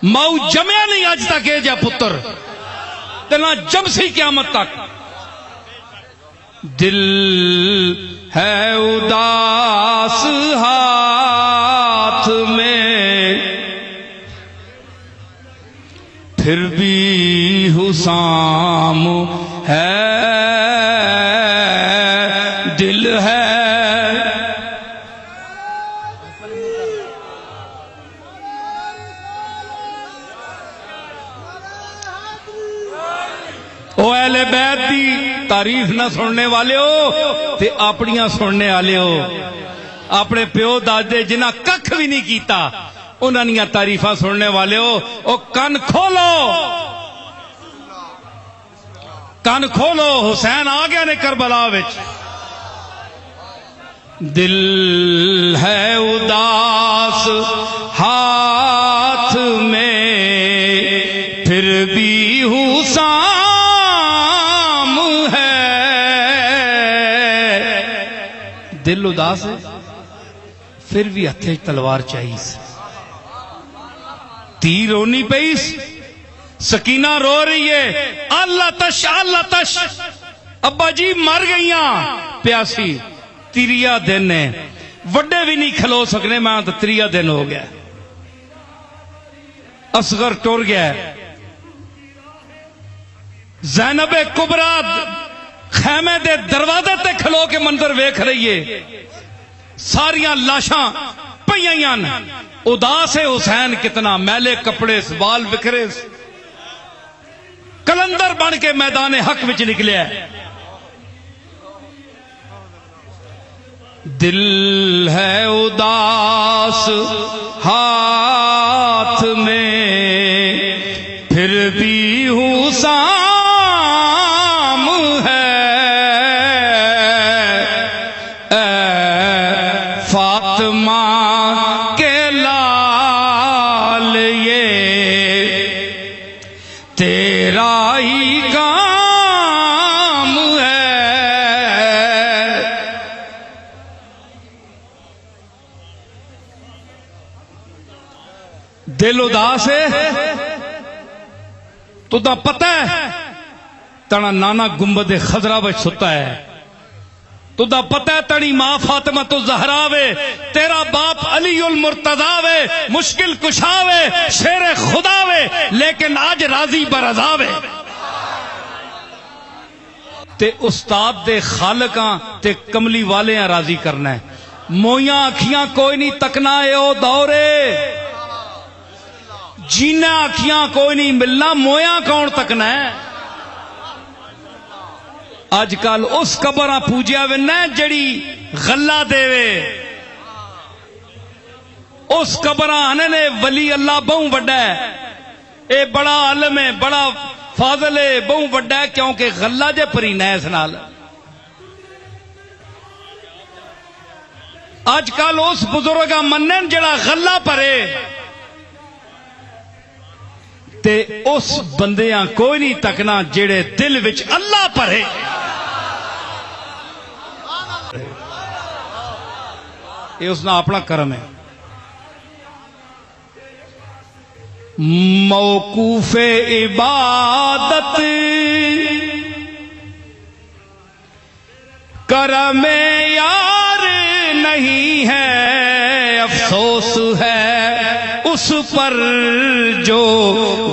ماؤ جمیا نہیں اج تک یہ جا پتر تے نہ جم سی قیامت تک. دل ہے اداس ہاتھ میں پھر بھی حسام ہے دل ہے. او اہل بیت دی تعریف نہ سننے والے ہو تے اپنیاں سننے والے ہو. اپنے پیو دادے جنہ ککھ بھی نہیں کیتا انہاں دیاں تعریفاں سننے والے ہو. او کن کھولو کن کھولو، حسین آ گیا نے کربلا وچ. دل ہے اداس ہاتھ میں پھر بھی حسام ہے. دل اداس ہے پھر بھی ہتھے تلوار چاہیے. تیر رونی پیس، سکینہ رو رہی ہے اللہ تش اللہ تش. ابا جی مر گئیاں پیاسی. تیریا دن ہے وڈے بھی نہیں کھلو سکنے، میں تو تیریا دن ہو گیا. اصغر ٹر گیا. زینب کبرا خیمے دے دروازے تے کھلو کے منظر ویکھ رہی ہے. ساریاں لاشاں پیاں. اداس ہے حسین کتنا، میلے کپڑے بال بکھرے کلندر بن کے میدان حق وچ نکلیا ہے. دل ہے اداس ہاتھ میں پھر بھی حسام ہے. اے فاطمہ کے لال یہ تیرا ہی کام ہے. دل اداس ہے تو دا پتہ ہے تنا نانا گنبد خضرا وچ ستا ہے. تو دا پتہ ہے تڑی ماں فاطمہ تو زہرا وے، تیرا باپ علی المرتضی وے، مشکل کشا وے، شیر خدا وے، لیکن آج راضی برضا وے. تے استاد دے خالقاں تے کملی والے ہیں راضی کرنا ہے. مویاں اکھیاں کوئی نہیں تکنا ہے او دورے، جینا اکھیاں کوئی نہیں ملنا، مویاں کون تکنا ہے. آج کل اس قبراں پوجیا وے نہ جڑی غلہ دے وے، اس قبراں نے ولی اللہ بہوں وڈا ہے، اے بڑا عالم ہے، بڑا فاضل ہے، بہوں وڈا ہے کیونکہ غلہ جے پرینا ہے اس نال. آج کل اس بزرگا منن جڑا غلہ پرے تے اس بندیاں کوئی نہیں تکنا جڑے دل وچ اللہ پرے. یہ اس نے اپنا کرم ہے. موقوف عبادت کرم یار نہیں ہے، افسوس ہے اس پر جو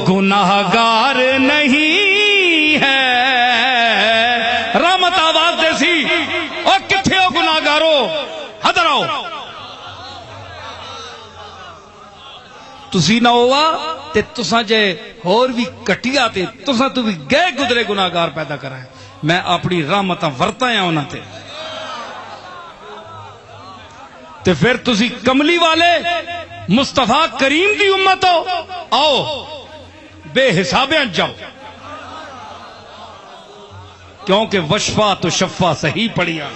گناہگار نہیں ہے. رحمت آواز دے سی اور کتھے ہو گناہگارو حضر آؤ. تسی نہ ہوا تے تساں جے اور بھی کٹیا تے تساں تو بھی گئے گزرے گناہگار پیدا کرا ہے. میں اپنی رحمتاں ورتا ہیں انہاں تے پھر تسی کملی والے مصطفیٰ کریم دی امت ہو. آؤ بے حسابیاں جاؤ، کیونکہ وشفا تو شفا صحیح پڑھیا،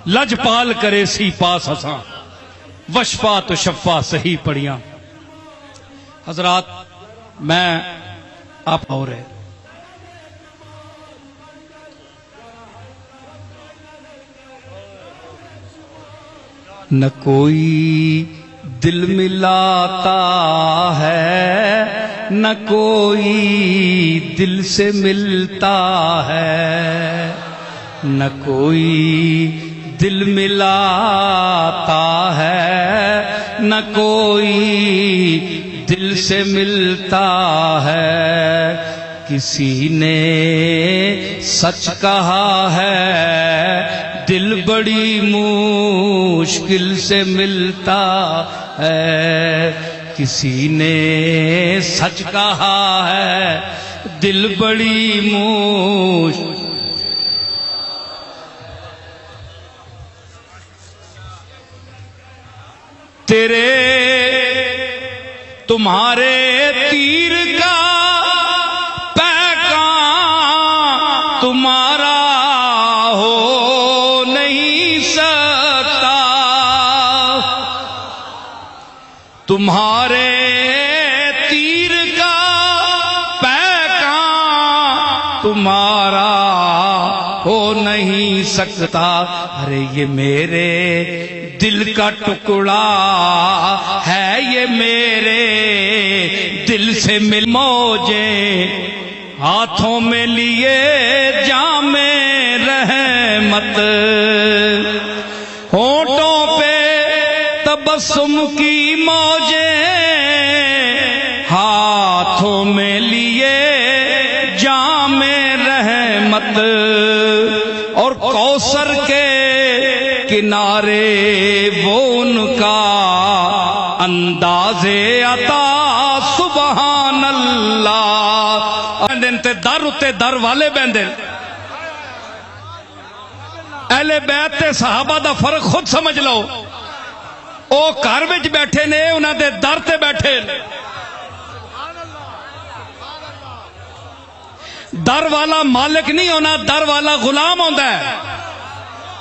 لج پال کرے سی پاس ہساں، وشفا تو شفا صحیح پڑھیا. حضرات میں آپ اور ہے نہ کوئی دل ملاتا ہے نہ کوئی دل سے ملتا ہے، نہ کوئی دل ملاتا ہے، نہ کوئی دل سے ملتا ہے۔ کسی نے سچ کہا ہے دل بڑی مشکل سے ملتا ہے، کسی نے سچ کہا ہے دل بڑی مشکل۔ تیرے تمہارے تیر کا پیغام تمہارا ہو نہیں سکتا، تمہارے تیر کا پیغام تمہارا ہو نہیں سکتا۔ ارے یہ میرے دل کا ٹکڑا ہے، یہ میرے دل سے مل موجیں ہاتھوں میں لیے جام رحمت، ہونٹوں پہ تبسم کی موجیں ہاتھوں میں لیے جام رحمت، اور کوثر کے کنارے وہ ان کا انداز عطا سبحان اللہ۔ تے در اتے در والے بندے اہل بیت تے صحابہ دا فرق خود سمجھ لو، او گھر وچ بیٹھے نے انہاں دے در تے بیٹھے، در والا مالک نہیں ہونا، در والا غلام ہوندا ہے،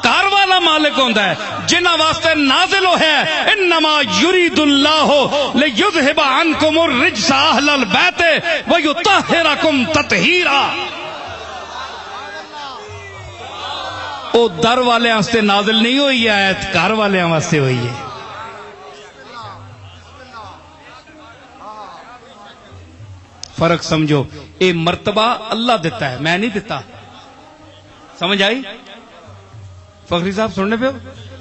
گھر والا مالک ہوتا ہے جنہ واسطے نازل ہے انما یرید اللہ لیذھب عنکم الرجس اہل البیت ویطہرکم تطہیرا۔ او در والے واسطے نازل نہیں ہوئی ہے، گھر والے واسطے ہوئی ہے۔ فرق سمجھو، اے مرتبہ اللہ دیتا ہے، میں نہیں دیتا، سمجھ آئی؟ فخری صاحب سننے پہ ہو؟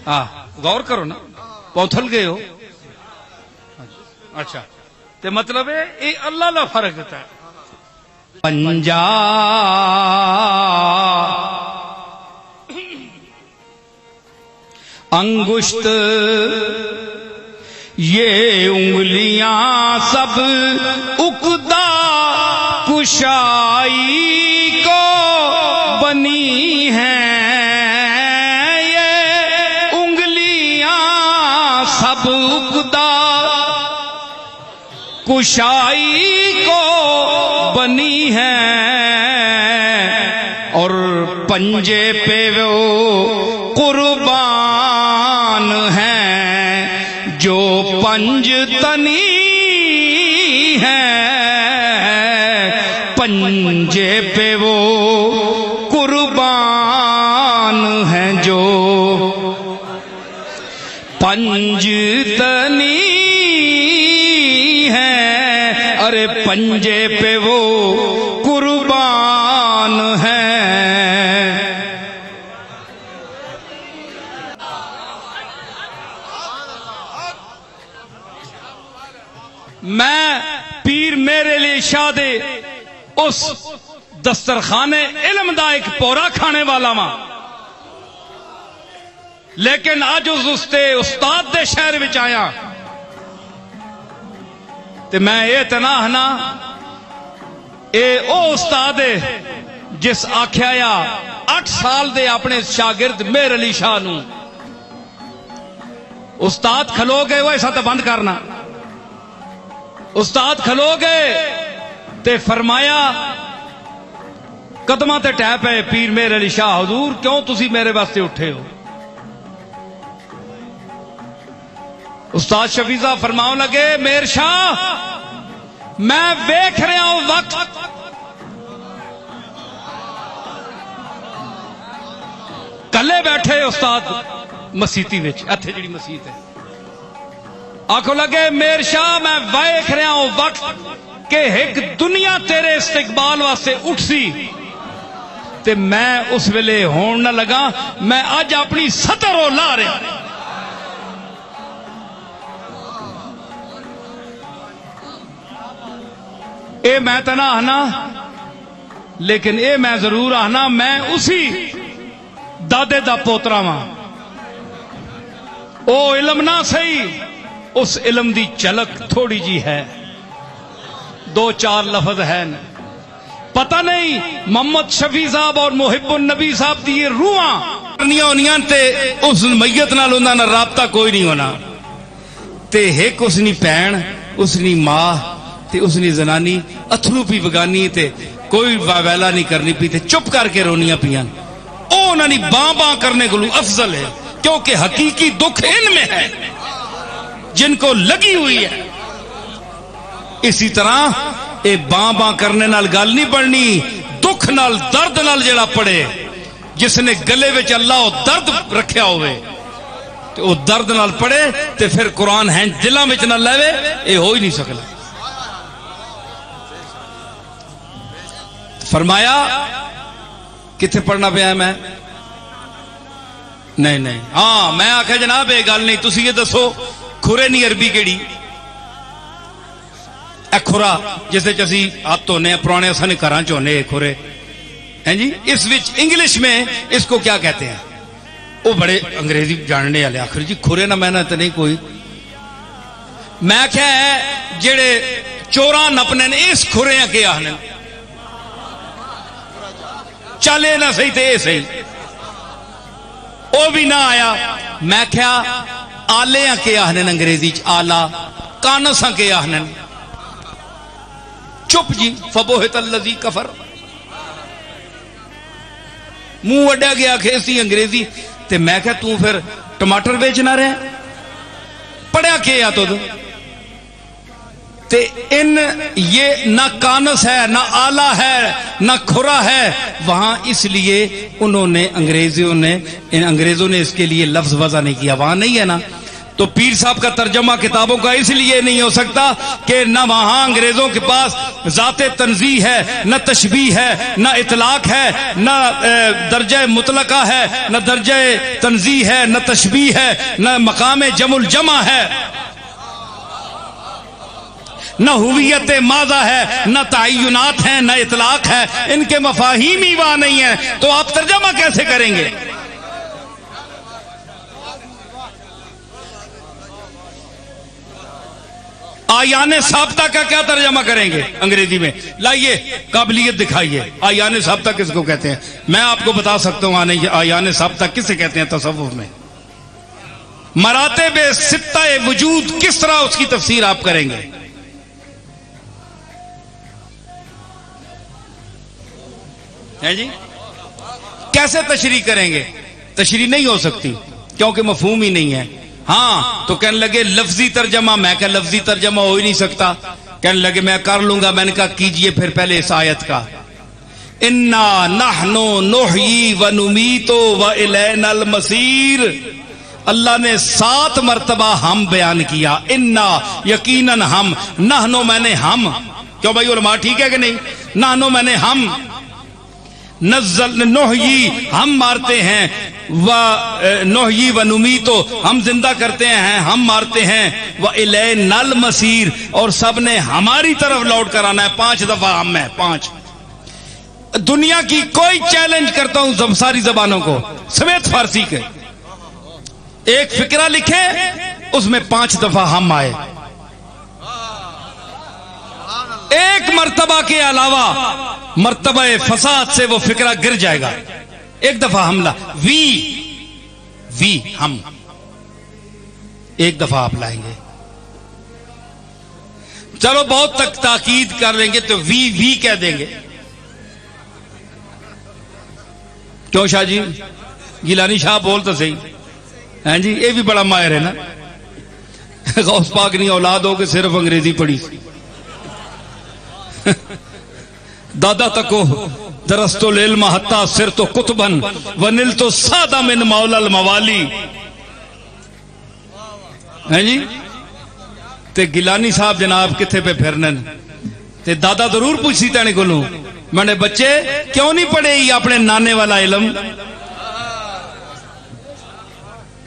ہاں غور کرو نا، پوتھل گئے ہو؟ اچھا تے مطلب ہے یہ اللہ کا فرق دیتا ہے۔ پنجا انگشت یہ انگلیاں سب عقدہ کشائی کو بنی ہیں، سب عقدہ کشائی کو بنی ہیں، اور پنجے پہ وہ قربان ہیں جو پنج تنی ہیں، پنجے پہ وہ قربان ہیں جو پنج تنی ہے، ارے پنجے پہ وہ قربان ہیں۔ میں پیر میرے لیے شاہ دے اس دسترخانے علم دا ایک پورا کھانے والا ماں، لیکن آج اس استاد دے شہر وچ آیا تے میں یہ تناہ نا اے او استاد ہے جس آکھیا یا 8 سال دے اپنے شاگرد مہر علی شاہ نو استاد کھلو گئے وہ ایسا تو بند کرنا، استاد کھلو گئے تے فرمایا قدمہ تے ٹیپ ہے پیر مہر علی شاہ حضور کیوں تسی میرے واسطے اٹھے ہو؟ استاد شفیع فرماؤ لگے مہر شاہ میں ویکھ رہا ہوں وقت کلے بیٹھے استاد مسیتی وچ اتھے جڑی مسیت ہے، آکھو لگے مہر شاہ میں ویکھ رہا ہوں وقت کہ ایک دنیا تیرے استقبال واسطے اٹھ سی تے میں اس ویلے ہون نہ لگا، میں اج اپنی سطر ہو لا رہا۔ اے میں تو نہ آنا، لیکن اے میں ضرور آنا میں اسی دادے دا پوترا ماں۔ او علم نہ صحیح، اس علم دی جھلک تھوڑی جی ہے، 2-4 لفظ ہیں، پتہ نہیں محمد شفیع صاحب اور محب النبی صاحب دی یہ روحاں کرنیاں ہونیاں تے اس میت نال انہاں نال رابطہ کوئی نہیں ہونا تے ایک اس نی بہن، اس نی ماں تے اس نی زنانی اتھرو پی بگانی تے کوئی واویلا نہیں کرنی پی تے چپ کر کے رونیاں پیاں، او انہاں نی باں باں کرنے کو افضل ہے، کیونکہ حقیقی دکھ ان میں ہے جن کو لگی ہوئی ہے۔ اسی طرح اے باں باں کرنے نال گل نہیں پڑنی، دکھ نال درد نال جڑا پڑے، جس نے گلے وچ اللہ او درد رکھیا ہوئے تے او درد نال پڑے تے پھر قرآن ہیں دلاں وچ نہ لے، اے ہو ہی نہیں سکتا۔ فرمایا کتنے پڑھنا پیا ہے میں؟ نہیں ہاں میں آکھا جناب یہ گل نہیں، تسی یہ دسو کھرے نہیں عربی کیڑی؟ اے کھرا جس وچ اسی ہاتھ دھونے پرانے اساں گھراں چ ہونے کھرے ہیں جی، اس وچ انگلش میں اس کو کیا کہتے ہیں؟ وہ بڑے انگریزی جاننے والے آخر جی کھرے نہ میں تو نہیں کوئی، میں کیا ہے جڑے چوراں نپنے نے اس کھرے کے آخنے چلے نہ صحیح تے صحیح، وہ بھی نہ آیا۔ میں کیا آلے کے آخنے انگریزی چ آلہ، کانساں کے آخنے چپ جی، فبوہت الذی کفر، منہ وڈا گیا کھیسی انگریزی تے میں کہا تو پھر ٹماٹر بیچنا رہے پڑھیا کیا تو تے ان یہ نہ کانس ہے نہ آلہ ہے نہ کھرا ہے وہاں، اس لیے انہوں نے انگریزوں نے اس کے لیے لفظ وضع نہیں کیا، وہاں نہیں ہے نا۔ تو پیر صاحب کا ترجمہ کتابوں کا اس لیے نہیں ہو سکتا کہ نہ وہاں انگریزوں کے پاس ذات تنزیہ ہے، نہ تشبیہ ہے، نہ اطلاق ہے، نہ درجہ مطلقہ ہے، نہ درجہ تنزیہ ہے، نہ تشبیہ ہے، نہ مقام جمع الجمع ہے، نہ ہویت ماذا ہے، نہ تعینات ہیں، نہ اطلاق ہے، ان کے مفاہیم ہی وہاں نہیں ہیں، تو آپ ترجمہ کیسے کریں گے؟ آیان ثابتہ کا کیا ترجمہ کریں گے انگریزی میں؟ لائیے قابلیت دکھائیے، آیان ثابتہ کس کو کہتے ہیں؟ میں آپ کو بتا سکتا ہوں آیان ثابتہ کسے کہتے ہیں تصوف میں۔ مراتب ستہ وجود کس طرح اس کی تفسیر آپ کریں گے؟ ہے جی کیسے تشریح کریں گے؟ تشریح نہیں ہو سکتی کیونکہ مفہوم ہی نہیں ہے۔ ہاں تو کہنے لگے لفظی ترجمہ، میں کہا لفظی ترجمہ ہو ہی نہیں سکتا، کہنے لگے میں کر لوں گا، میں نے کہا کیجئے پھر پہلے اس آیت کا، انا نحن نحیی و نمیت و الینا المصیر، اللہ نے 7 مرتبہ ہم بیان کیا، انا یقیناً ہم، نحن میں نے ہم، کیوں بھائی علماء ٹھیک ہے کہ نہیں؟ نحن میں نے ہم، نزل نحیی ہم مارتے ہیں، و نحیی و نمیتو ہم زندہ کرتے ہیں، ہم مارتے ہیں، و الینا المصیر اور سب نے ہماری طرف لوٹ کر آنا ہے۔ 5 دفعہ ہم ہے، 5۔ دنیا کی کوئی چیلنج کرتا ہوں ساری زبانوں کو سمیت فارسی کے، ایک فقرہ لکھے اس میں 5 دفعہ ہم آئے، ایک مرتبہ کے علاوہ مرتبہ فساد سے وہ فقرہ گر جائے گا۔ ایک دفعہ حملہ وی ہم، ایک دفعہ آپ لائیں گے، چلو بہت تک تاکید کر لیں گے تو وی کہہ دیں گے۔ کیوں شاہ جی گیلانی شاہ بول تو صحیح ہیں جی، یہ بھی بڑا ماہر ہے نا، غوث پاک نہیں اولاد ہو کہ صرف انگریزی پڑھی، دادا تکو درست العلم حتی صرت کتبن ونلت سادہ من مولا الموالی، ہیں جی تے گیلانی صاحب جناب کتھے پہ پھرنن تے دادا ضرور پوچھتی تینے کو لوں میں نے بچے کیوں نہیں پڑھے یہ اپنے نانے والا علم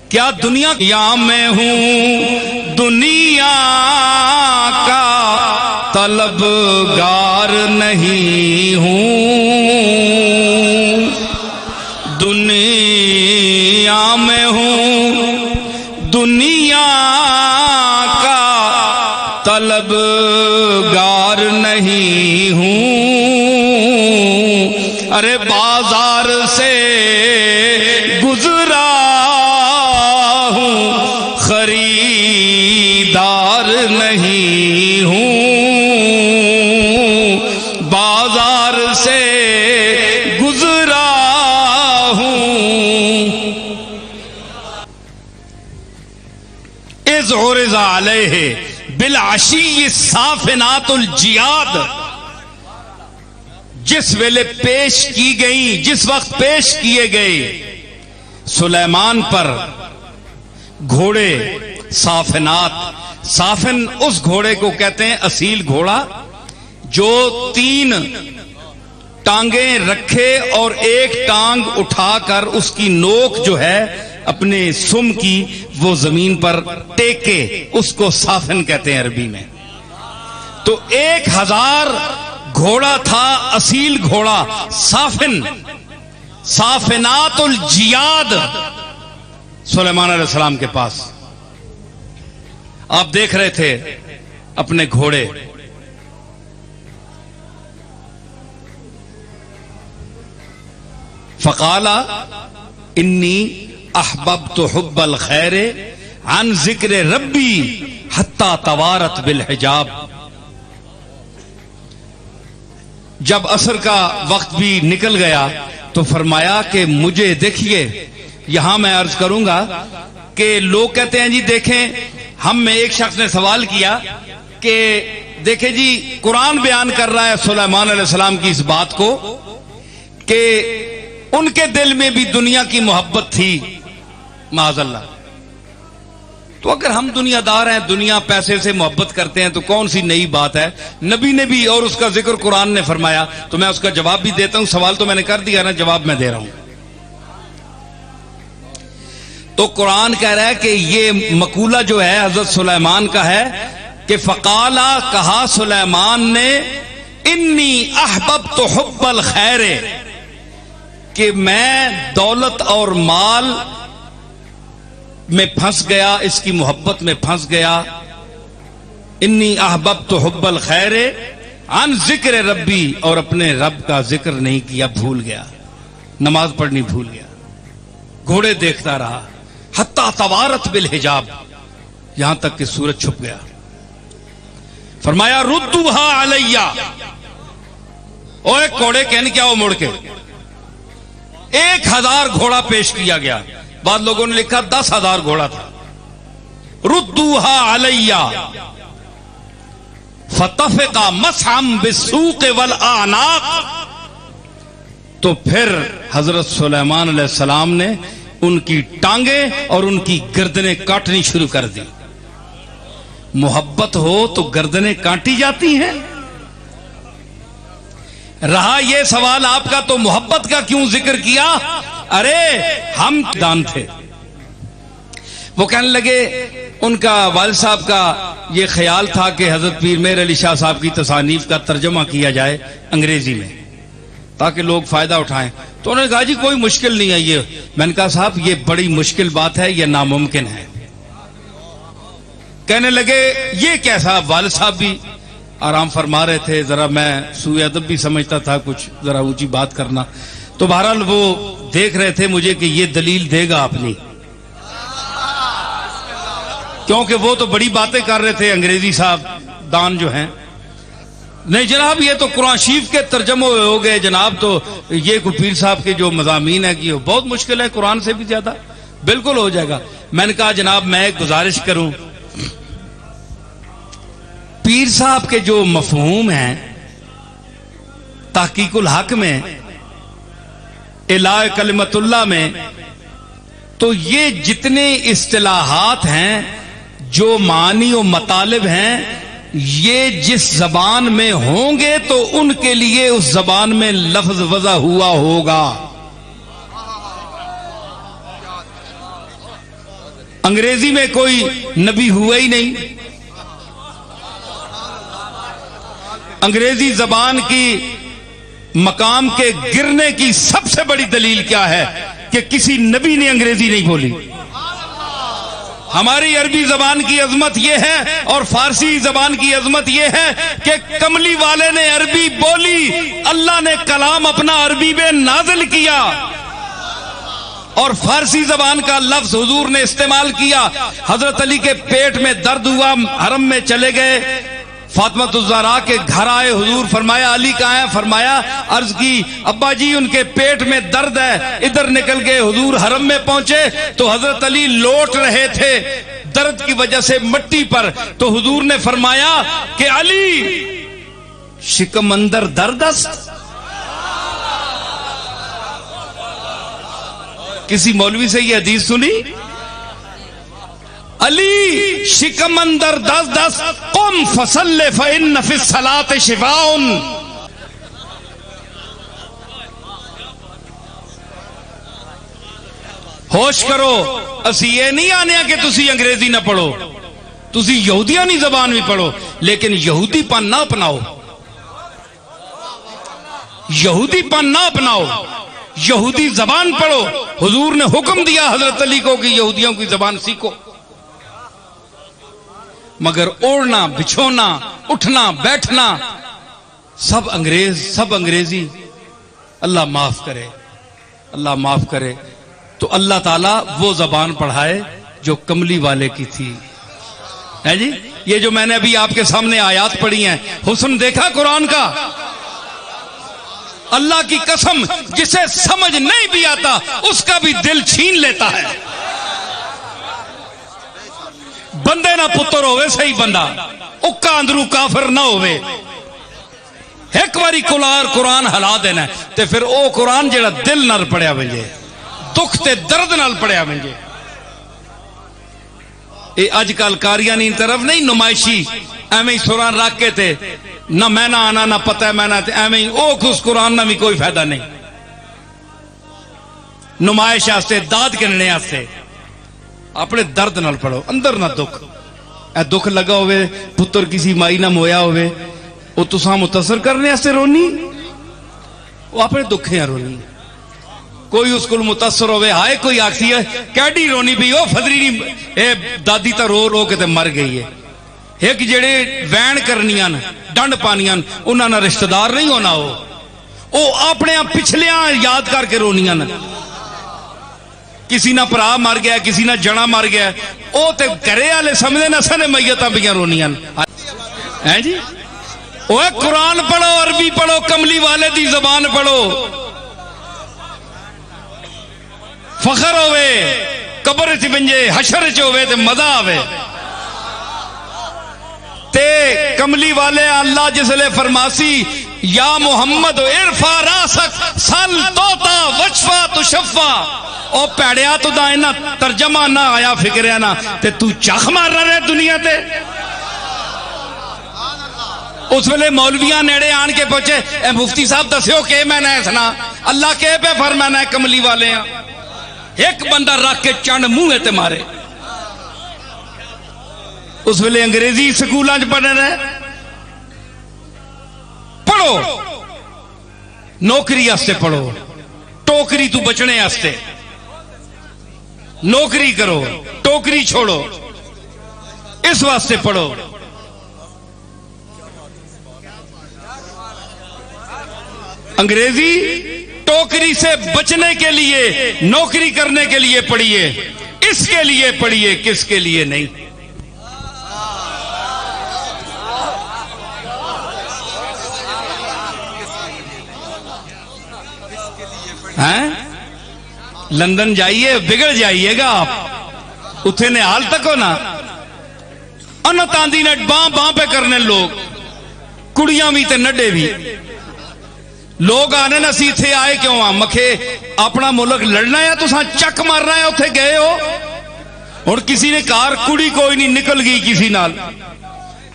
کیا دنیا یا میں ہوں دنیا کا طلبگار نہیں ہوں دنیا میں ہوں دنیا کا طلبگار نہیں ہوں ارے بازار سے گزرا ہوں خریدار نہیں ہوں بازار سے گزرا ہوں اذ عرض علیہ بالعشی الصافنات الجیاد جس ویلے پیش کی گئی جس وقت پیش کیے گئے سلیمان پر گھوڑے صافنات صافن اس گھوڑے کو کہتے ہیں اصیل گھوڑا جو 3 ٹانگیں رکھے اور ایک ٹانگ اٹھا کر اس کی نوک جو ہے اپنے سم کی وہ زمین پر ٹیکے اس کو صافن کہتے ہیں عربی میں تو 1000 گھوڑا تھا اصیل گھوڑا صافن صافنات الجیاد سلیمان علیہ السلام کے پاس آپ دیکھ رہے تھے اپنے گھوڑے فقال انی احببت حب الخیر عن ذکر ربی حتی توارت بالحجاب جب عصر کا وقت بھی نکل گیا تو فرمایا کہ مجھے دیکھیے یہاں میں عرض کروں گا کہ لوگ کہتے ہیں جی دیکھیں ہم میں ایک شخص نے سوال کیا کہ دیکھیں جی قرآن بیان کر رہا ہے سلیمان علیہ السلام کی اس بات کو کہ ان کے دل میں بھی دنیا کی محبت تھی معاذ اللہ تو اگر ہم دنیا دار ہیں دنیا پیسے سے محبت کرتے ہیں تو کون سی نئی بات ہے نبی نے بھی اور اس کا ذکر قرآن نے فرمایا تو میں اس کا جواب بھی دیتا ہوں سوال تو میں نے کر دیا نا جواب میں دے رہا ہوں تو قرآن کہہ رہا ہے کہ یہ مقولہ جو ہے حضرت سلیمان کا ہے کہ فقالا کہا سلیمان نے انی احببت حب الخیر کہ میں دولت اور مال میں پھنس گیا اس کی محبت میں پھنس گیا انی احببت حب الخیر عن ذکر ربی اور اپنے رب کا ذکر نہیں کیا بھول گیا نماز پڑھنی بھول گیا گھوڑے دیکھتا رہا حتی توارت بالحجاب یہاں تک کہ سورج چھپ گیا فرمایا ردوہا علیہ اوے کوڑے کہنے کیا وہ مڑ کے 1000 گھوڑا پیش کیا گیا بعض لوگوں نے لکھا 10,000 گھوڑا تھا ردوہا علیہ فتفقا مسحم بالسوق والاعناق تو پھر حضرت سلیمان علیہ السلام نے ان کی ٹانگیں اور ان کی گردنیں کاٹنی شروع کر دی محبت ہو تو گردنیں کاٹی جاتی ہیں رہا یہ سوال آپ کا تو محبت کا کیوں ذکر کیا ارے ہم دان تھے وہ کہنے لگے ان کا والد صاحب کا یہ خیال تھا کہ حضرت پیر مہر علی شاہ صاحب کی تصانیف کا ترجمہ کیا جائے انگریزی میں تاکہ لوگ فائدہ اٹھائیں تو انہوں نے کہا جی کوئی مشکل نہیں ہے یہ میں نے کہا صاحب یہ بڑی مشکل بات ہے یہ ناممکن ہے کہنے لگے یہ کیسا والد صاحب بھی آرام فرما رہے تھے ذرا میں سوء ادب بھی سمجھتا تھا کچھ ذرا اونچی بات کرنا تو بہرحال وہ دیکھ رہے تھے مجھے کہ یہ دلیل دے گا اپنی کیونکہ وہ تو بڑی باتیں کر رہے تھے انگریزی صاحب دان جو ہیں نہیں جناب یہ تو قرآن شریف کے ترجمے ہو گئے جناب تو یہ کوئی پیر صاحب کے جو مضامین ہے کہ یہ بہت مشکل ہے قرآن سے بھی زیادہ بالکل ہو جائے گا میں نے کہا جناب میں ایک گزارش کروں پیر صاحب کے جو مفہوم ہیں تحقیق الحق میں اعلاء کلمت اللہ میں تو یہ جتنے اصطلاحات ہیں جو معنی و مطالب ہیں یہ جس زبان میں ہوں گے تو ان کے لیے اس زبان میں لفظ وضع ہوا ہوگا. انگریزی میں کوئی نبی ہوا ہی نہیں. انگریزی زبان کی مقام کے گرنے کی سب سے بڑی دلیل کیا ہے کہ کسی نبی نے انگریزی نہیں بولی. ہماری عربی زبان کی عظمت یہ ہے اور فارسی زبان کی عظمت یہ ہے کہ کملی والے نے عربی بولی, اللہ نے کلام اپنا عربی میں نازل کیا, اور فارسی زبان کا لفظ حضور نے استعمال کیا. حضرت علی کے پیٹ میں درد ہوا, حرم میں چلے گئے, فاطمہ الزہرا کے گھر آئے, حضور فرمایا علی کہاں ہے؟ فرمایا عرض کی ابا جی ان کے پیٹ میں درد ہے. ادھر نکل گئے, حضور حرم میں پہنچے تو حضرت علی لوٹ رہے تھے درد کی وجہ سے مٹی پر, تو حضور نے فرمایا کہ علی شکم اندر درد است. کسی مولوی سے یہ حدیث سنی؟ علی شکم اندر درد است, قم فصل فإن فی الصلاۃ شفاء. ہوش کرو, اسی یہ نہیں آنے کہ تسی انگریزی نہ پڑھو, تسی یہودیانی زبان بھی پڑھو, لیکن یہودی پن نہ اپناؤ, یہودی پن نہ اپناؤ, یہودی زبان پڑھو. حضور نے حکم دیا حضرت علی کو کہ یہودیوں کی زبان سیکھو, مگر اوڑھنا بچھونا اٹھنا بیٹھنا سب انگریز, سب انگریزی. اللہ معاف کرے, اللہ معاف کرے. تو اللہ تعالیٰ وہ زبان پڑھائے جو کملی والے کی تھی. ہے جی, یہ جو میں نے ابھی آپ کے سامنے آیات پڑھی ہیں, حسن دیکھا قرآن کا؟ اللہ کی قسم جسے سمجھ نہیں بھی آتا اس کا بھی دل چھین لیتا ہے. بندے نہ پتر ہوئے صحیح بندہ, اکا اندرو کافر نہ ہوئے, ایک باری کلار قرآن ہلا دینا تے پھر او قرآن جڑا دل نال پڑھیا ونجے, دکھ تے درد نال پڑھیا ونجے. اے اج کل کاریانی طرف نہیں نمائشی ایویں سران رکھ کے تے نہ میں نہ آنا نہ پتہ ہے میں نہ ایویں او اس قرآن نہ بھی کوئی فائدہ نہیں. نمائش واسطے داد کرنے واسطے اپنے درد نال پڑھو, اندر نہ دکھ. اے دکھ لگا ہوئے پتر کسی مائی نہ مویا ہوئے, وہ تساں متصر کرنے واسطے رونی, وہ اپنے دکھیں رونی. کوئی اس کو متاثر ہوئے ہائے کوئی آکسی ہے کیڈی رونی بھی او فدری نہیں, اے دادی تا رو رو کے تے مر گئی ہے. ایک جڑے وین کرنیاں ڈنڈ پانیاں انہاں نہ رشتہ دار نہیں ہونا, او اپنے پچھلیاں یاد کر کے رونیاں. کسی نہ پرا مر گیا, کسی نہ جنا مر گیا, او تے گھرے والے سمجھے نہ سنے میتاں پیاں رونیاں ہیں جی. او قرآن پڑھو, عربی پڑھو, کملی والے دی زبان پڑھو. فخر ہوئے قبر چ ونجے حشر چ ہوئے تے مزہ آوے. تے کملی والے اللہ جس لے فرماسی یا محمد ارفع راسک سل توتا وشفا تشفا, او پیڑیا تو دا اینا ترجمہ نہ آیا فکریا نہ تے تو چاخ مار رہے دنیا تے. اس ویلے مولویاں نیڑے آن کے پہنچے, اے مفتی صاحب دسیو کہ میں نے سنا اللہ کے پہ فرمانا ہے کملی والے ہیں. ایک بندہ رکھ کے چنڈ منہ تے مارے. اس ویلے انگریزی سکولاں چ پڑھنے رہے. پڑھو, نوکری واسطے پڑھو, ٹوکری تو بچنے واسطے نوکری کرو, ٹوکری چھوڑو, اس واسطے پڑھو. انگریزی ٹوکری سے بچنے کے لیے, نوکری کرنے کے لیے پڑھیے, اس کے لیے پڑھیے, کس کے لیے نہیں. لندن جائیے بگڑ جائیے گا آپ, اتنے نے حال تک ہو نا انت آندھی نے باں باں پہ کرنے لوگ, کڑیاں بھی تے نڈے بھی. لوگ آنے نا سی تھے آئے کیوں آ مکھے اپنا ملک لڑنا ہے تو ساں چک مارنا ہے, اتھے گئے ہو. اور کسی نے کار کڑی کوئی نہیں نکل گئی کسی نال,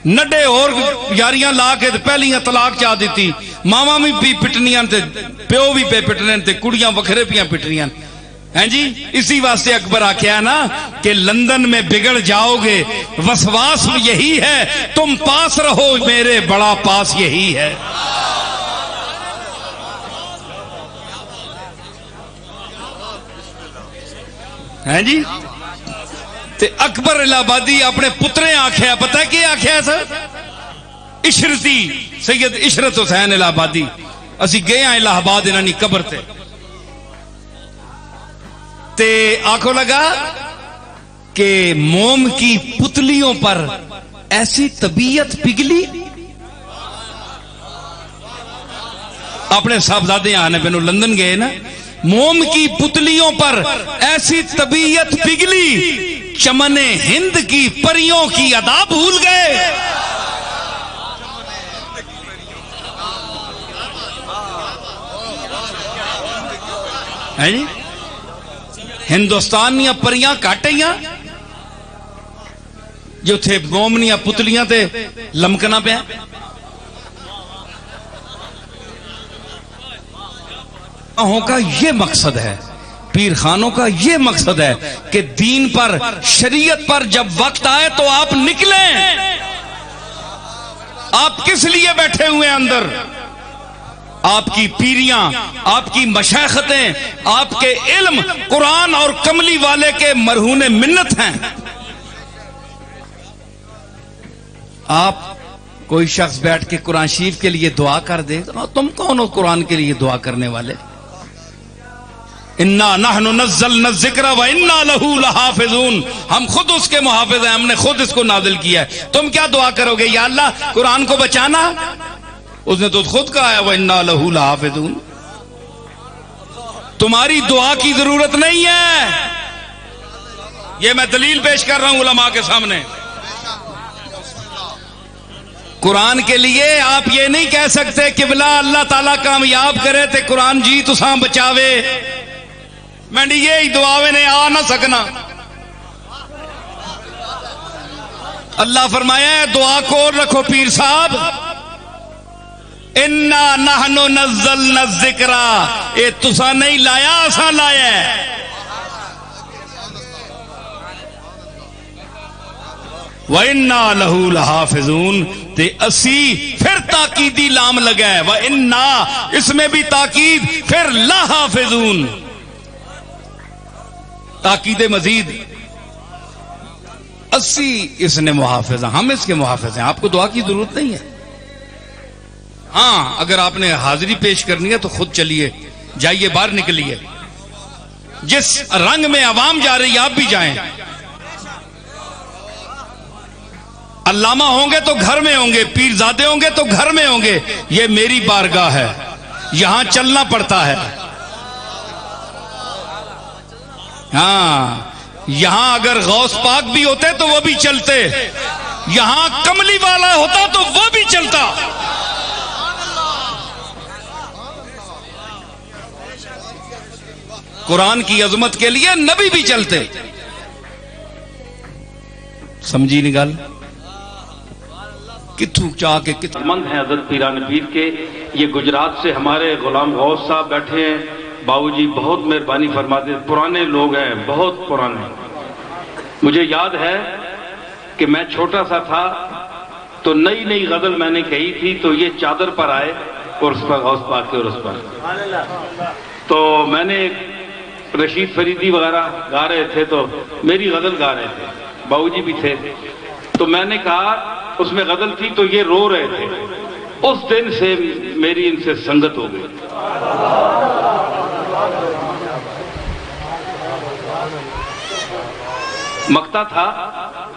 نڈے اور یاریاں لا کے پہلیاں طلاق چاہ دیتی، ماما بھی پٹنیاں تے پیو بھی پہ پٹنے تے کڑیاں وکھرے پیاں پٹنیاں ہیں جی۔ اسی واسطے اکبر آکھیا نا کہ لندن میں بگڑ جاؤ گے، وسواس یہی ہے، تم پاس رہو میرے بڑا پاس یہی ہے۔ ہیں جی تے اکبر الہ آبادی اپنے پترے آکھیا، پتہ کی آکھیا سر؟ عشرتی سید عشرت حسین الہ آبادی، اسی گئے ہیں الہ آباد انہاں نی قبر تے آنکھوں لگا کہ موم کی پتلیوں پر ایسی طبیعت پگھلی، اپنے صاحبزادے آنے پہ لندن گئے نا، موم کی پتلیوں پر ایسی طبیعت پگھلی، چمن ہند کی پریوں کی ادا بھول گئے۔ ہندوستانیاں پریاں کاٹیاں جو تھے مومنیاں پتلیاں تے لمکنا پہ کا یہ مقصد ہے، پیر خانوں کا یہ مقصد ہے کہ دین پر شریعت پر جب وقت آئے تو آپ نکلیں۔ آپ کس لیے بیٹھے ہوئے اندر؟ آپ کی پیریاں، آپ کی مشائختیں، آپ کے علم قرآن اور کملی والے کے مرہون منت ہیں۔ آپ کوئی شخص بیٹھ کے قرآن شریف کے لیے دعا کر دے، تم کون ہو قرآن کے لیے دعا کرنے والے؟ اِنَّا نَحْنُ نَزَّلْنَا الذِّكْرَ وَإِنَّا لَهُ لَحَافِظُونَ، ہم خود اس کے محافظ ہیں، ہم نے خود اس کو نازل کیا ہے۔ تم کیا دعا کرو گے؟ یا اللہ قرآن کو بچانا؟ اس نے تو خود کہا ہے وَإِنَّا لَهُ لَحَافِظُونَ۔ تمہاری دعا کی ضرورت نہیں ہے، یہ میں دلیل پیش کر رہا ہوں علماء کے سامنے۔ قرآن کے لیے آپ یہ نہیں کہہ سکتے کہ بلا اللہ تعالیٰ کامیاب کرے تے قرآن جی تساں بچاوے، میں نے یہ دعاوے نے آ نہ سکنا۔ اللہ فرمایا ہے دعا کو رکھو پیر صاحب، اِنَّا نَحْنُ نَزَّلْنَا الذِّكْرَ، اے تساں نہیں لایا، اساں لایا ہے۔ وَإِنَّا لَهُ لَحَافِظُونَ، تے اسی پھر تاکیدی لام لگا ہے، وَإِنَّا اس میں بھی تاکید، پھر لَحَافِظُونَ تاکید مزید، اسی اس نے محافظ ہیں، ہم اس کے محافظ ہیں، آپ کو دعا کی ضرورت نہیں ہے۔ ہاں اگر آپ نے حاضری پیش کرنی ہے تو خود چلیے، جائیے، باہر نکلیے، جس رنگ میں عوام جا رہی آپ بھی جائیں۔ علامہ ہوں گے تو گھر میں ہوں گے، پیرزادے ہوں گے تو گھر میں ہوں گے، یہ میری بارگاہ ہے، یہاں چلنا پڑتا ہے۔ ہاں یہاں اگر غوث پاک بھی ہوتے تو وہ بھی چلتے، یہاں کملی والا ہوتا تو وہ بھی چلتا۔ قرآن کی عظمت کے لیے نبی بھی چلتے، سمجھی نہیں گل؟ کتھوں چاہ کے مند ہیں حضرت پیران پیر کے۔ یہ گجرات سے ہمارے غلام غوث صاحب بیٹھے ہیں، باؤ جی بہت مہربانی فرماتے ہیں، پرانے لوگ ہیں، بہت پرانے۔ مجھے یاد ہے کہ میں چھوٹا سا تھا تو نئی نئی غزل میں نے کہی تھی، تو یہ چادر پر آئے اور اس پر غوث پاک کے اور اس پر، تو میں نے رشید فریدی وغیرہ گا رہے تھے تو میری غزل گا رہے تھے، باؤ جی بھی تھے، تو میں نے کہا اس میں غزل تھی تو یہ رو رہے تھے۔ اس دن سے میری ان سے سنگت ہو گئی۔ مقطع تھا،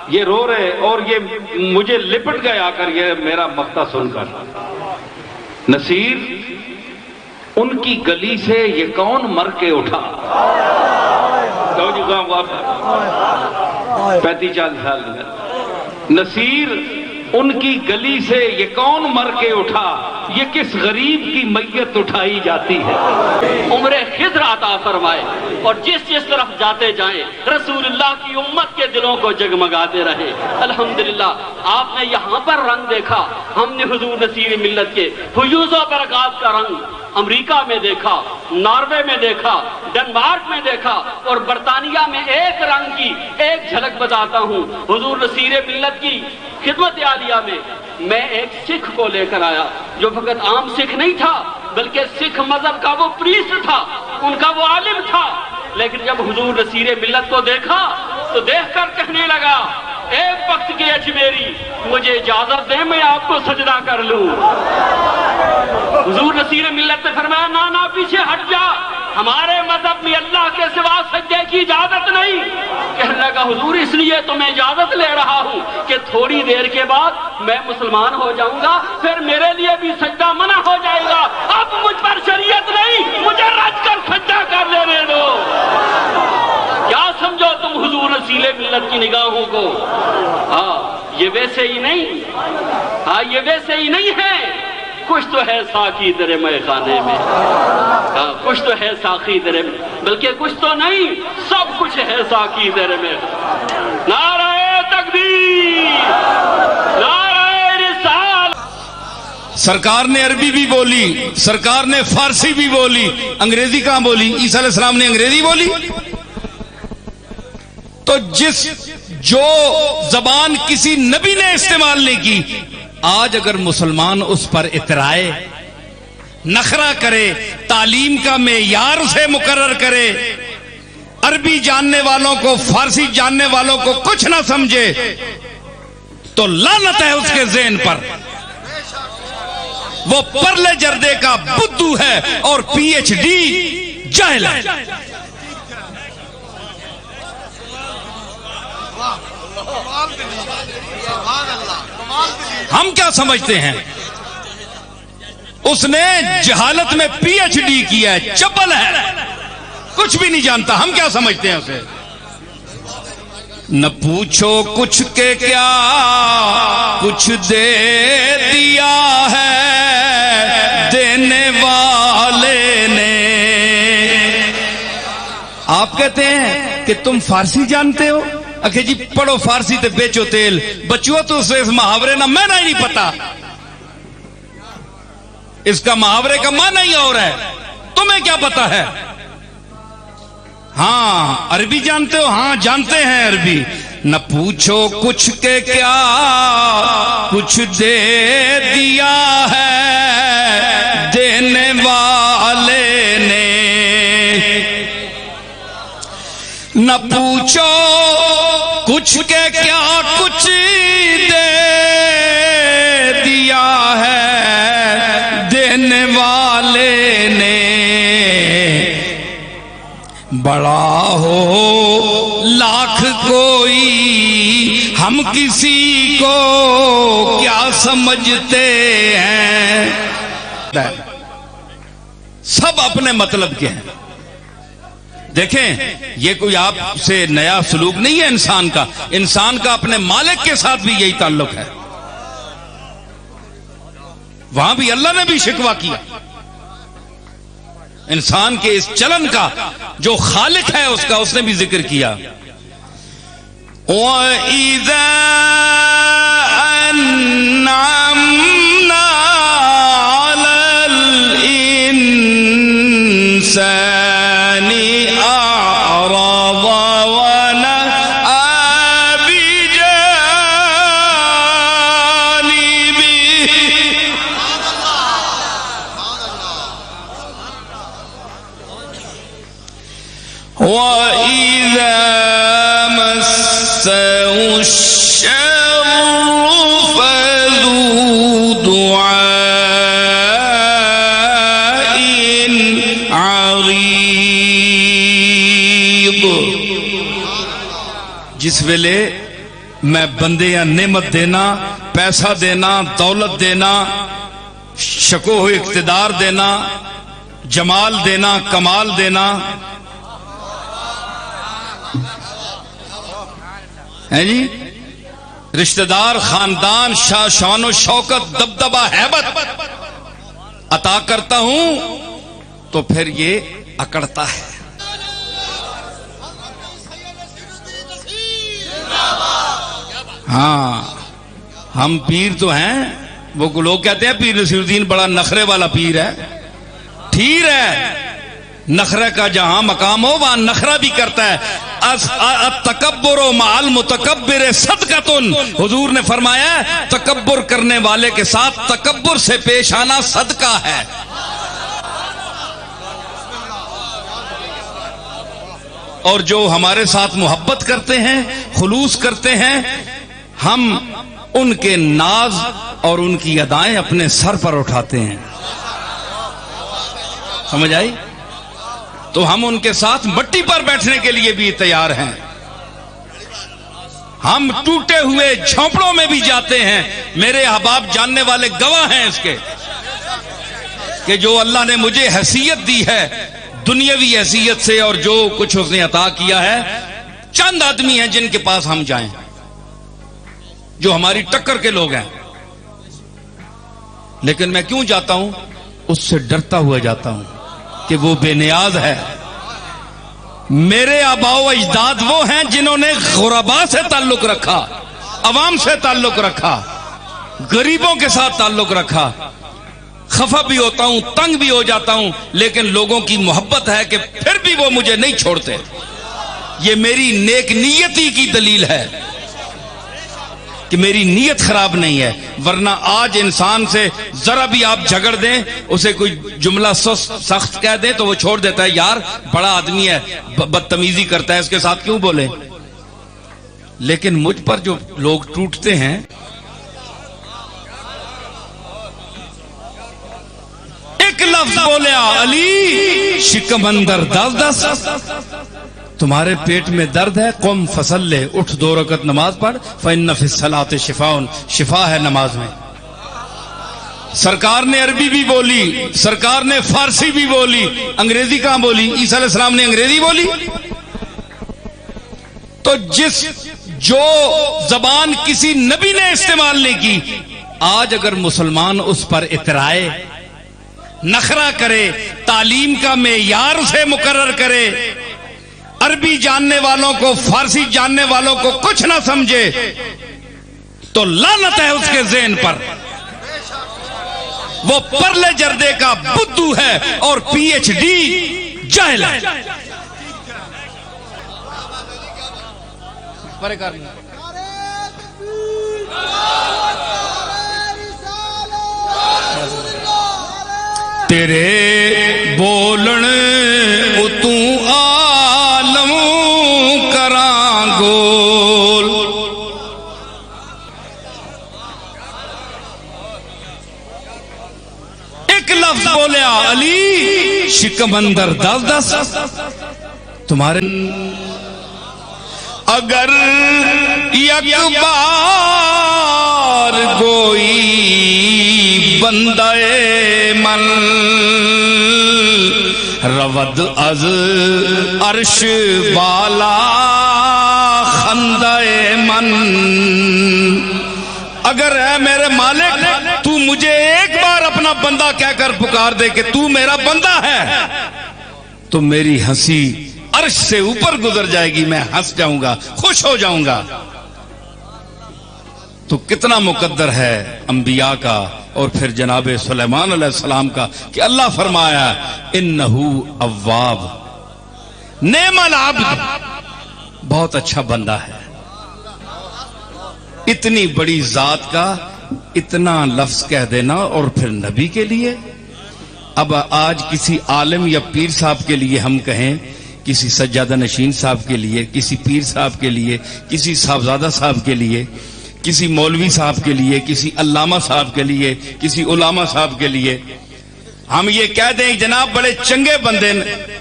یہ رو رہے اور یہ مجھے لپٹ گئے آ کر یہ میرا مقطع سن کر۔ نصیر ان کی گلی سے یہ کون مر کے اٹھا، 35-40 سال نصیر ان کی گلی سے یہ کون مر کے اٹھا، یہ کس غریب کی میت اٹھائی جاتی ہے۔ عمر خضر عطا فرمائے اور جس جس طرف جاتے جائیں رسول اللہ کی امت کے دلوں کو جگمگاتے رہے۔ الحمدللہ آپ نے یہاں پر رنگ دیکھا، ہم نے حضور نصیر ملت کے فیوز و برکات کا رنگ امریکہ میں دیکھا، ناروے میں دیکھا، ڈنمارک میں دیکھا، اور برطانیہ میں ایک رنگ کی ایک جھلک بتاتا ہوں۔ حضور نصیر ملت کی خدمت عالیہ میں ایک سکھ کو لے کر آیا جو فقط عام سکھ نہیں تھا بلکہ سکھ مذہب کا وہ پریسٹ تھا، ان کا وہ عالم تھا۔ لیکن جب حضور نصیر ملت کو دیکھا تو دیکھ کر کہنے لگا، ایک وقت کے اجمیری مجھے اجازت دیں میں آپ کو سجدہ کر لوں۔ حضور نصیر ملت نے فرمایا، نا پیچھے ہٹ جا، ہمارے مذہب میں اللہ کے سوا سجدے کی اجازت نہیں۔ کہنے لگا، حضور اس لیے تو میں اجازت لے رہا ہوں کہ تھوڑی دیر کے بعد میں مسلمان ہو جاؤں گا، پھر میرے لیے بھی سجدہ منع ہو جائے گا، اب مجھ پر شریعت نہیں، مجھے رج کر سجدہ کر لینے دو۔ کیا سمجھو تم حضور رسول ملت کی نگاہوں کو؟ یہ ویسے ہی نہیں، یہ ویسے ہی نہیں ہے۔ کچھ تو ہے ساقی تیرے مے خانے میں، کچھ تو ہے ساقی تیرے، بلکہ کچھ تو نہیں، سب کچھ ہے ساقی تیرے میں۔ نعرہ تکبیر، نعرہ رسالت۔ سرکار نے عربی بھی بولی، سرکار نے فارسی بھی بولی، انگریزی کہاں بولی؟ عیسیٰ علیہ السلام نے انگریزی بولی۔ تو جو زبان کسی نبی نے استعمال نہیں کی، آج اگر مسلمان اس پر اترائے، نخرہ کرے، تعلیم کا معیار اسے مقرر کرے، عربی جاننے والوں کو، فارسی جاننے والوں کو کچھ نہ سمجھے، تو لعنت ہے اس کے ذہن پر۔ وہ پرلے جردے کا بدھو ہے اور پی ایچ ڈی جاہل ہے۔ ہم کیا سمجھتے ہیں؟ اس نے جہالت میں پی ایچ ڈی کیا ہے، چپل ہے، کچھ بھی نہیں جانتا، ہم کیا سمجھتے ہیں اسے؟ نہ پوچھو کچھ کے کیا کچھ دے دیا ہے دینے والے نے۔ آپ کہتے ہیں کہ تم فارسی جانتے ہو، اکھے جی پڑھو فارسی تے بیچو تیل، بچو تو اس محاورے نہ میں نہیں پتا، اس کا محاورے کا معنی ہی اور ہے، تمہیں کیا پتا ہے؟ ہاں عربی جانتے ہو؟ ہاں جانتے ہیں عربی۔ نہ پوچھو کچھ کے کیا کچھ دے دیا ہے دینے والے نے۔ نہ پوچھو کچھ کے کیا کچھ دے دیا ہے دینے والے نے۔ بڑا ہو لاکھ کوئی ہم کسی کو کیا سمجھتے ہیں، سب اپنے مطلب کے ہیں۔ دیکھیں یہ کوئی آپ سے نیا سلوک نہیں ہے انسان کا اپنے مالک کے ساتھ بھی یہی تعلق ہے۔ وہاں بھی اللہ نے بھی شکوہ کیا انسان کے اس چلن کا، جو خالق ہے اس کا، اس نے بھی ذکر کیا۔ وَإِذَا أَنْعَمْنَا عَلَى الْإِنسَانِ أَعْرَضَ وَنَأَى بِجَانِبِهِ۔ وَإِذَا مَسَّهُ الشَّرُّ فَذُو دُعَاءٍ عَرِيضٍ۔ جس ویلے میں بندے یا نعمت دینا، پیسہ دینا، دولت دینا، شکو و اقتدار دینا، جمال دینا، کمال دینا ہے جی، رشتہ دار، خاندان، شان و شوکت، دبدبہ، ہیبت، عطا کرتا ہوں تو پھر یہ اکڑتا ہے. ہاں ہم پیر تو ہیں. وہ لوگ کہتے ہیں پیر نصیر الدین بڑا نخرے والا پیر ہے. ٹھیر ہے, نخرے کا جہاں مقام ہو وہاں نخرہ بھی کرتا ہے. التکبر مع المتکبر صدقۃ, حضور نے فرمایا تکبر کرنے والے کے ساتھ تکبر سے پیش آنا صدقہ ہے. اور جو ہمارے ساتھ محبت کرتے ہیں, خلوص کرتے ہیں, ہم ان کے ناز اور ان کی ادائیں اپنے سر پر اٹھاتے ہیں. سمجھ آئی؟ تو ہم ان کے ساتھ مٹی پر بیٹھنے کے لیے بھی تیار ہیں. ہم ٹوٹے ہوئے جھونپڑوں میں بھی جاتے ہیں. میرے احباب جاننے والے گواہ ہیں اس کے کہ جو اللہ نے مجھے حیثیت دی ہے دنیاوی حیثیت سے, اور جو کچھ اس نے عطا کیا ہے, چند آدمی ہیں جن کے پاس ہم جائیں جو ہماری ٹکر کے لوگ ہیں. لیکن میں کیوں جاتا ہوں؟ اس سے ڈرتا ہوا جاتا ہوں کہ وہ بے نیاز ہے. میرے آباء و اجداد وہ ہیں جنہوں نے غرباء سے تعلق رکھا, عوام سے تعلق رکھا, غریبوں کے ساتھ تعلق رکھا. خفا بھی ہوتا ہوں, تنگ بھی ہو جاتا ہوں, لیکن لوگوں کی محبت ہے کہ پھر بھی وہ مجھے نہیں چھوڑتے. یہ میری نیک نیتی کی دلیل ہے کہ میری نیت خراب نہیں ہے. ورنہ آج انسان سے ذرا بھی آپ جھگڑ دیں, اسے کوئی جملہ سخت کہہ دیں تو وہ چھوڑ دیتا ہے. یار بڑا آدمی ہے, بدتمیزی کرتا ہے, اس کے ساتھ کیوں بولے. لیکن مجھ پر جو لوگ ٹوٹتے ہیں, ایک لفظ بولیا علی شکم اندر دس, تمہارے پیٹ میں درد ہے, قم فصلی, اٹھ 2 رکعت نماز پڑھ, فإن فی الصلاۃ شفاء, شفا ہے نماز میں. سرکار نے عربی بھی بولی, سرکار نے فارسی بھی بولی, انگریزی کہاں بولی؟ عیسیٰ علیہ السلام نے انگریزی بولی. تو جو زبان کسی نبی نے استعمال نہیں کی, آج اگر مسلمان اس پر اترائے, نخرہ کرے, تعلیم کا معیار اسے مقرر کرے, عربی جاننے والوں کو, فارسی جاننے والوں کو کچھ نہ سمجھے, تو لعنت ہے اس کے ذہن پر. وہ پرلے جردے کا بدھو ہے اور PhD جاہل ہے. تیرے بولن اتوں عالم کراں گول, ایک لفظ بولیا علی شکم اندر دس, تمہارے اگر یک بار کوئی بندہ من رود از عرش بالا خندہ من, اگر اے میرے مالک تو مجھے ایک بار اپنا بندہ کہہ کر پکار دے کہ تو میرا بندہ ہے, تو میری ہنسی عرش سے اوپر گزر جائے گی, میں ہنس جاؤں گا, خوش ہو جاؤں گا. تو کتنا مقدر ہے انبیاء کا اور پھر جناب سلیمان علیہ السلام کا کہ اللہ فرمایا انہو اواب, نعم العبد, بہت اچھا بندہ ہے. اتنی بڑی ذات کا اتنا لفظ کہہ دینا, اور پھر نبی کے لیے. اب آج کسی عالم یا پیر صاحب کے لیے ہم کہیں, کسی سجادہ نشین صاحب کے لیے, کسی پیر صاحب کے لیے, کسی صاحبزادہ صاحب کے لیے, کسی مولوی صاحب کے لیے, کسی علامہ صاحب کے لیے, کسی علامہ صاحب کے لیے ہم یہ کہہ دیں جناب بڑے چنگے بندے,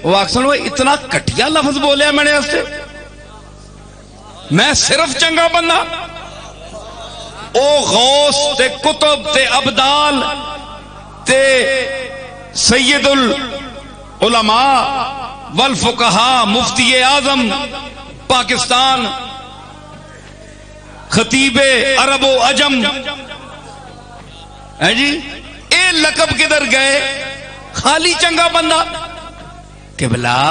وہ اکثر وہ اتنا کٹیا لفظ بولے میں نے اس سے, میں صرف چنگا بندہ. او غوث تے کتب تے ابدال تے سید العلماء والفقہاء, مفتی اعظم پاکستان, خطیب عرب و عجم ہے جی, اے یہ لقب کدھر گئے؟ خالی چنگا بندہ کہ بلا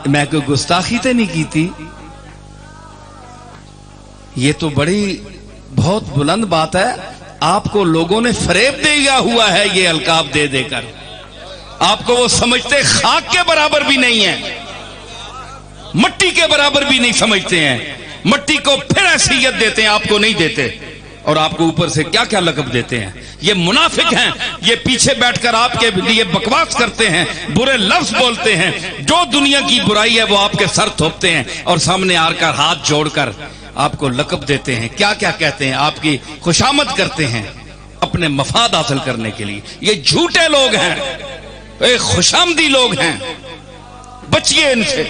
میں کوئی گستاخی تے نہیں کی تھی. یہ تو بڑی بہت بلند بات ہے. آپ کو لوگوں نے فریب دیا ہوا ہے یہ القاب دے دے کر. آپ کو وہ سمجھتے خاک کے برابر بھی نہیں ہیں, مٹی کے برابر بھی نہیں سمجھتے ہیں. مٹی کو پھر حیثیت دیتے ہیں, آپ کو نہیں دیتے, اور آپ کو اوپر سے کیا کیا لقب دیتے ہیں. یہ منافق ہیں, یہ پیچھے بیٹھ کر آپ کے لیے بکواس کرتے ہیں, برے لفظ بولتے ہیں. جو دنیا کی برائی ہے وہ آپ کے سر تھوپتے ہیں اور سامنے آ کر ہاتھ جوڑ کر آپ کو لقب دیتے ہیں. کیا کیا کہتے ہیں, آپ کی خوشامد کرتے ہیں اپنے مفاد حاصل کرنے کے لیے. یہ جھوٹے لوگ ہیں, خوشامدی لوگ ہیں, بچیے ان سے.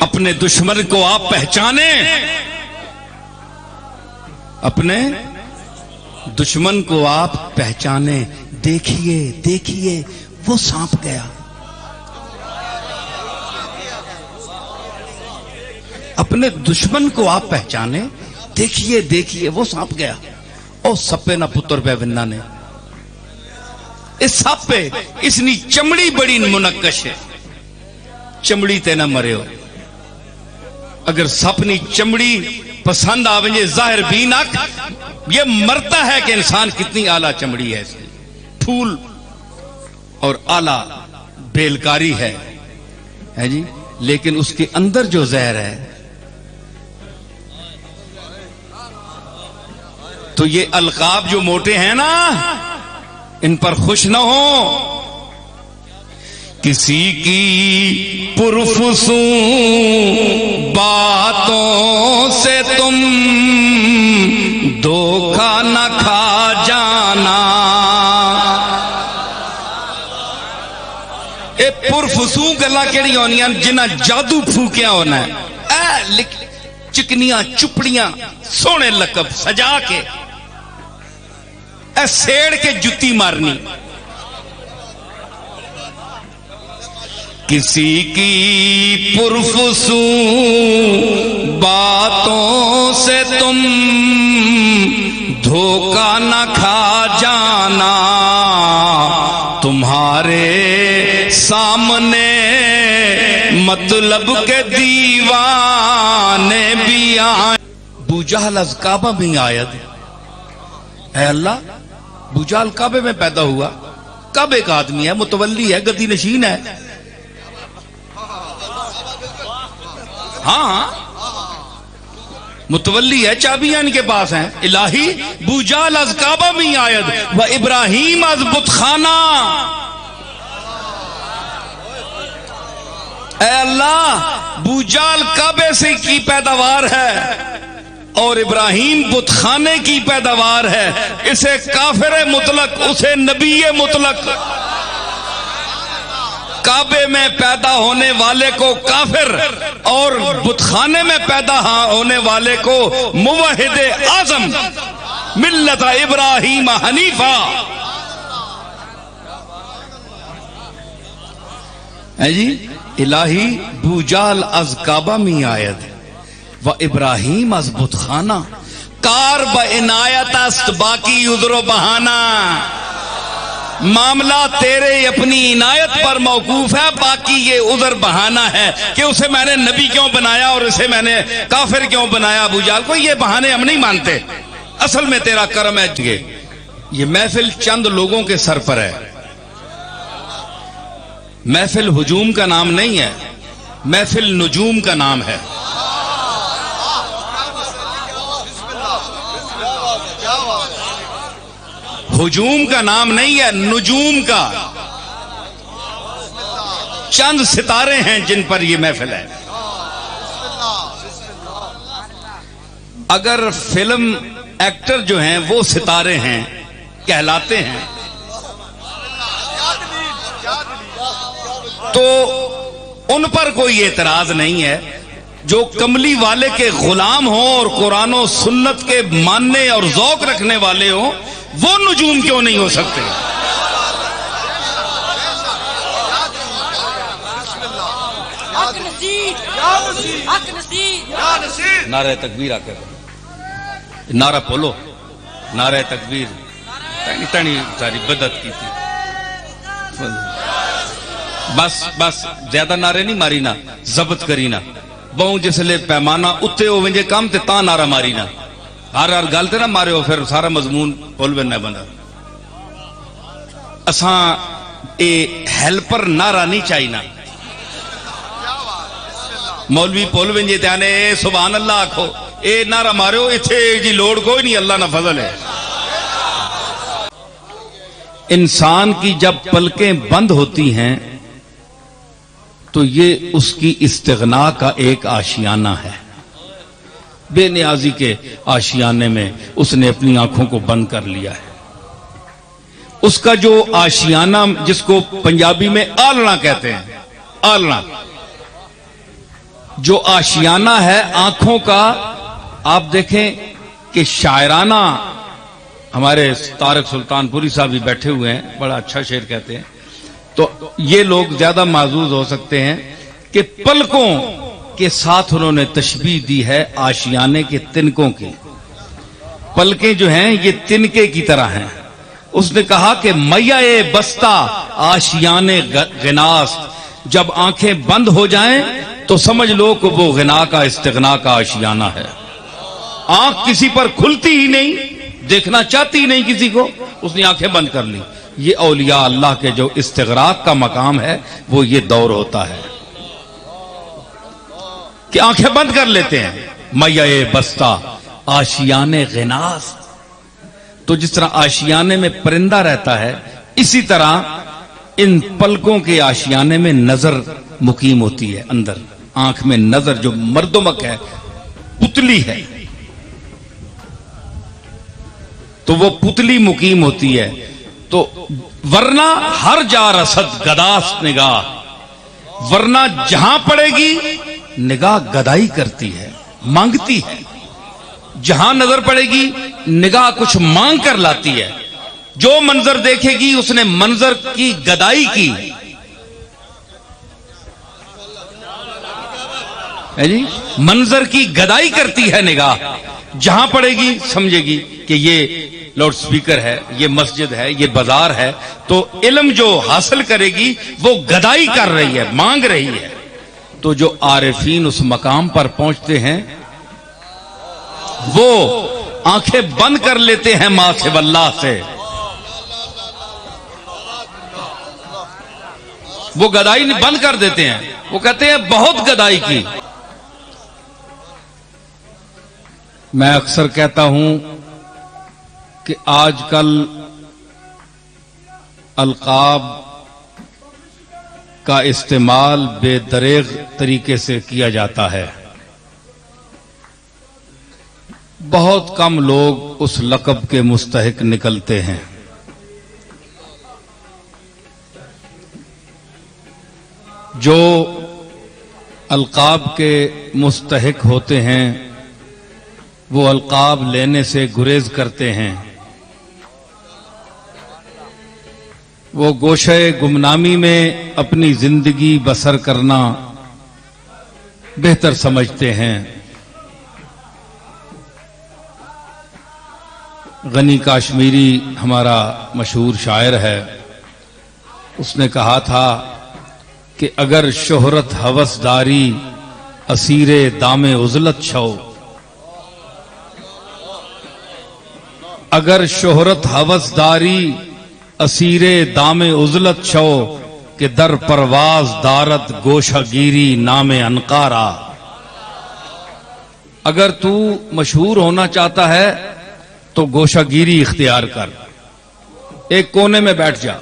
اپنے دشمن کو آپ پہچانیں, اپنے دشمن کو آپ پہچانیں. دیکھیے دیکھیے وہ سانپ گیا. اپنے دشمن کو آپ پہچانیں, دیکھیے دیکھیے وہ سانپ گیا. او سپے نہ پتر پہ وننا نے, اس سانپ پہ اسنی چمڑی بڑی منکش ہے, چمڑی تے نہ مرے ہو. اگر سپنی چمڑی پسند آویں ظاہر بھی نہ, یہ مرتا ہے کہ انسان کتنی اعلیٰ چمڑی ہے, اس کی پھول اور اعلیٰ بیلکاری ہے جی. لیکن اس کے اندر جو زہر ہے, تو یہ القاب جو موٹے ہیں نا, ان پر خوش نہ ہو. کسی کی پرفسوں باتوں سے تم دھوکہ نہ کھا جانا. اے پرفسوں گلا کیڑی ہونیاں جنہ جادو پھوکیا ہونا ہے, چکنیاں چپڑیاں سونے لقب سجا کے اے سیڑ کے جتی مارنی. کسی کی پرفسوں باتوں سے تم دھوکہ نہ کھا جانا. تمہارے سامنے مطلب کے دیوانے بھی آئیں. بوجہل از کعبہ میں آید. اے اللہ, بوجہل کعبے میں پیدا ہوا, کعبے کا آدمی ہے, متولی ہے, گدی نشین ہے. ہاں متولی ہے, چابیاں ان کے پاس ہیں. الہی بوجال از کعبہ میں آید و ابراہیم از بت خانہ. اے اللہ, بوجال کعبے سے کی پیداوار ہے اور ابراہیم بت خانے کی پیداوار ہے. اسے کافر مطلق, اسے نبی مطلق. کعبے میں پیدا ہونے والے کو کافر اور بت خانے میں پیدا ہونے والے کو موحد اعظم, ملت ابراہیم حنیفہ. جی الہی بوجال از کعبہ میں آید و ابراہیم از بت خانہ. کار با عنایت است باقی عذر و بہانہ. معاملہ تیرے اپنی عنایت پر موقوف ہے, باقی یہ عذر بہانہ ہے کہ اسے میں نے نبی کیوں بنایا اور اسے میں نے کافر کیوں بنایا. ابو جہل کو یہ بہانے ہم نہیں مانتے, اصل میں تیرا کرم ہے. یہ محفل چند لوگوں کے سر پر ہے. محفل ہجوم کا نام نہیں ہے, محفل نجوم کا نام ہے. ہجوم کا نام نہیں ہے, نجوم کا. چند ستارے ہیں جن پر یہ محفل ہے. اگر فلم ایکٹر جو ہیں وہ ستارے ہیں, کہلاتے ہیں, تو ان پر کوئی اعتراض نہیں ہے. جو کملی والے کے غلام ہوں اور قرآن و سنت کے ماننے اور ذوق رکھنے والے ہوں, وہ نجوم کیوں نہیں ہو سکتے؟ نعرہ تکبیر آ کر نعرہ بولو، نعرہ تکبیر، تنی تنی ساری بدت کی تھی. بس زیادہ نعرے نہیں ماری نا، ضبط کری نا. بہوں جس لئے پیمانہ اتے ہو ونجے کام تے تاں نعرہ ماری نا. ہر گل تے نہ مارے ہو، پھر سارا مضمون بول بننا بندہ. اساں اے ہیلپر نعرہ نہیں چاہینا. مولوی پول ونجے تے آنے اے سبحان اللہ آکھو، اے نعرہ مارے ہو، اتھے جی لوڑ کوئی نہیں، اللہ نہ فضل ہے. انسان کی جب پلکیں بند ہوتی ہیں تو یہ اس کی استغنا کا ایک آشیانہ ہے. بے نیازی کے آشیانے میں اس نے اپنی آنکھوں کو بند کر لیا ہے. اس کا جو آشیانہ، جس کو پنجابی میں آلنا کہتے ہیں، آلنا، جو آشیانہ ہے آنکھوں کا، آپ دیکھیں کہ شاعرانہ، ہمارے طارق سلطان پوری صاحب بھی بیٹھے ہوئے ہیں، بڑا اچھا شعر کہتے ہیں. تو یہ لوگ زیادہ معزوز ہو سکتے ہیں کہ پلکوں کے ساتھ انہوں نے تشبیہ دی ہے آشیانے کے تنکوں کی. پلکیں جو ہیں یہ تنکے کی طرح ہیں. اس نے کہا کہ میہ بستہ آشیانے غناست، جب آنکھیں بند ہو جائیں تو سمجھ لو کہ وہ غنا کا، استغنا کا آشیانہ ہے. آنکھ کسی پر کھلتی ہی نہیں، دیکھنا چاہتی ہی نہیں کسی کو، اس نے آنکھیں بند کر لی. یہ اولیاء اللہ کے جو استغراق کا مقام ہے وہ یہ دور ہوتا ہے کہ آنکھیں بند کر لیتے ہیں. میہ بستہ آشیانے غناست. تو جس طرح آشیانے میں پرندہ رہتا ہے، اسی طرح ان پلکوں کے آشیانے میں نظر مقیم ہوتی ہے. اندر آنکھ میں نظر جو مردمک ہے، پتلی ہے، تو وہ پتلی مقیم ہوتی ہے. تو ورنہ ہر جا رسد گداست نگاہ، ورنہ جہاں پڑے گی نگاہ گدائی کرتی ہے، مانگتی ہے. جہاں نظر پڑے گی نگاہ کچھ مانگ کر لاتی ہے. جو منظر دیکھے گی اس نے منظر کی گدائی کی. جی منظر کی گدائی کرتی ہے نگاہ. جہاں پڑے گی سمجھے گی کہ یہ لاؤڈ سپیکر ہے، یہ مسجد ہے، یہ بازار ہے. تو علم جو حاصل کرے گی وہ گدائی کر رہی ہے، مانگ رہی ہے. تو جو عارفین اس مقام پر پہنچتے ہیں وہ آنکھیں بند کر لیتے ہیں ما سوی اللہ سے. وہ گدائی بند کر دیتے ہیں. وہ کہتے ہیں بہت گدائی کی. میں اکثر کہتا ہوں کہ آج کل القاب کا استعمال بے دریغ طریقے سے کیا جاتا ہے. بہت کم لوگ اس لقب کے مستحق نکلتے ہیں. جو القاب کے مستحق ہوتے ہیں وہ القاب لینے سے گریز کرتے ہیں. وہ گوشہ گمنامی میں اپنی زندگی بسر کرنا بہتر سمجھتے ہیں. غنی کاشمیری ہمارا مشہور شاعر ہے. اس نے کہا تھا کہ اگر شہرت ہوسداری اسیر دام عزلت چھو، اگر شہرت ہوسداری اسیر دام عزلت چھو، کہ در پرواز دارت گوشہ گیری نام انقارا. اگر تو مشہور ہونا چاہتا ہے تو گوشہ گیری اختیار کر، ایک کونے میں بیٹھ جا.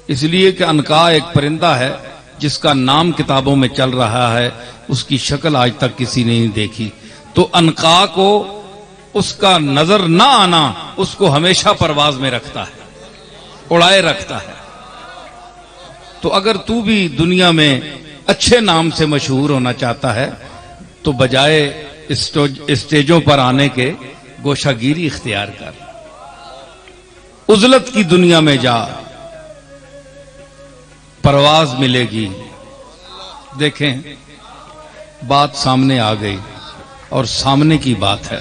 اس لیے کہ عنقا ایک پرندہ ہے جس کا نام کتابوں میں چل رہا ہے، اس کی شکل آج تک کسی نے نہیں دیکھی. تو عنقا کو اس کا نظر نہ آنا اس کو ہمیشہ پرواز میں رکھتا ہے، اڑائے رکھتا ہے. تو اگر تو بھی دنیا میں اچھے نام سے مشہور ہونا چاہتا ہے تو بجائے اسٹیجوں پر آنے کے گوشہ گیری اختیار کر. عزلت کی دنیا میں جا، پرواز ملے گی. دیکھیں بات سامنے آ گئی اور سامنے کی بات ہے.